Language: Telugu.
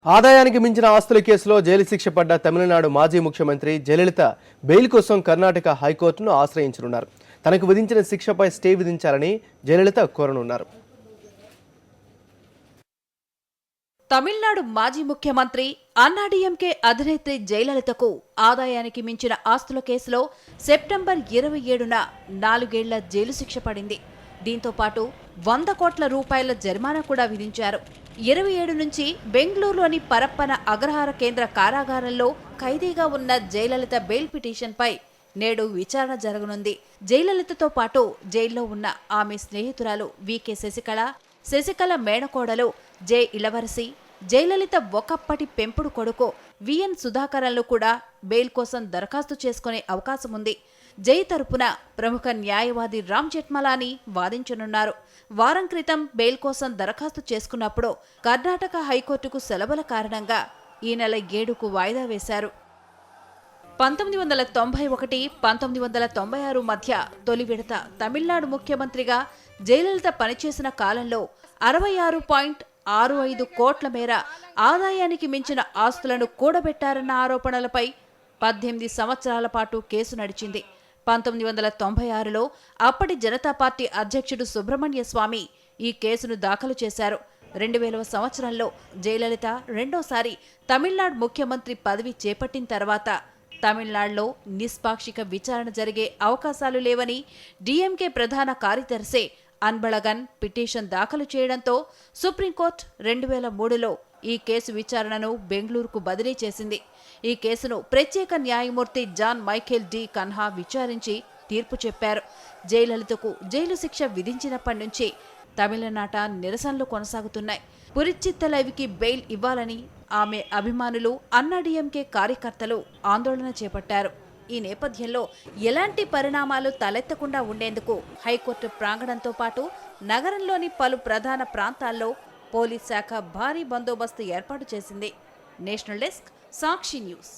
ఆదాయానికి మించిన ఆస్తుల కేసులో జైలు శిక్ష పడ్డ తమిళనాడు మాజీ ముఖ్యమంత్రి జయలలిత బెయిల్ కోసం కర్ణాటక హైకోర్టును ఆశ్రయించనున్నారు. తనకు విధించిన శిక్షపై స్టే విధించాలని జయలలిత కోరనున్నారు. తమిళనాడు మాజీ ముఖ్యమంత్రి అన్నాడీఎంకే అధినేత్రి జయలలితకు ఆదాయానికి మించిన ఆస్తుల కేసులో సెప్టెంబర్ 27న 4 ఏళ్ల జైలు శిక్ష పడింది. దీంతో పాటు 100 కోట్ల రూపాయల జరిమానా కూడా విధించారు. 27 నుంచి బెంగళూరులోని పరప్పన అగ్రహార కేంద్ర కారాగారంలో ఖైదీగా ఉన్న జయలలిత బెయిల్ పిటిషన్పై నేడు విచారణ జరగనుంది. జయలలితతో పాటు జైల్లో ఉన్న ఆమె స్నేహితురాలు వికే శశికళ మేనకోడలు జె ఇళవరసి, జయలలిత ఒకప్పటి పెంపుడు కొడుకు విఎన్ సుధాకరన్లు కూడా బెయిల్ కోసం దరఖాస్తు చేసుకునే అవకాశం ఉంది. జై తరపున ప్రముఖ న్యాయవాది రామ్ జెఠ్మలాని వాదించనున్నారు. వారం క్రితం బెయిల్ కోసం దరఖాస్తు చేసుకున్నప్పుడు కర్ణాటక హైకోర్టుకు సెలవుల కారణంగా ఈ నెల 7కు వాయిదా వేశారు. 1991-1996 మధ్య తొలి విడత తమిళనాడు ముఖ్యమంత్రిగా జయలలిత పనిచేసిన కాలంలో 66.65 కోట్ల మేర ఆదాయానికి మించిన ఆస్తులను కూడబెట్టారన్న ఆరోపణలపై 18 సంవత్సరాల పాటు కేసు నడిచింది. 1996లో అప్పటి జనతా పార్టీ అధ్యక్షుడు సుబ్రహ్మణ్య స్వామి ఈ కేసును దాఖలు చేశారు. 2000వ సంవత్సరంలో జయలలిత రెండోసారి తమిళనాడు ముఖ్యమంత్రి పదవి చేపట్టిన తర్వాత తమిళనాడులో నిష్పాక్షిక విచారణ జరిగే అవకాశాలు లేవని డీఎంకే ప్రధాన కార్యదర్శి అన్బళగన్ పిటిషన్ దాఖలు చేయడంతో సుప్రీంకోర్టు 2003లో ఈ కేసు విచారణను బెంగళూరుకు బదిలీ చేసింది. ఈ కేసును ప్రత్యేక న్యాయమూర్తి జాన్ మైఖేల్ డి కన్హా విచారించి తీర్పు చెప్పారు. జయలలితకు జైలు శిక్ష విధించినప్పటి నుంచి తమిళనాట నిరసనలు కొనసాగుతున్నాయి. పురిచ్చిత్తలైవికి బెయిల్ ఇవ్వాలని ఆమె అభిమానులు అన్నాడీఎంకే కార్యకర్తలు ఆందోళన చేపట్టారు. ఈ నేపథ్యంలో ఎలాంటి పరిణామాలు తలెత్తకుండా ఉండేందుకు హైకోర్టు ప్రాంగణంతో పాటు నగరంలోని పలు ప్రధాన ప్రాంతాల్లో పోలీస్ శాఖ భారీ బందోబస్తు ఏర్పాటు చేసింది. నేషనల్ డెస్క్, సాక్షి న్యూస్.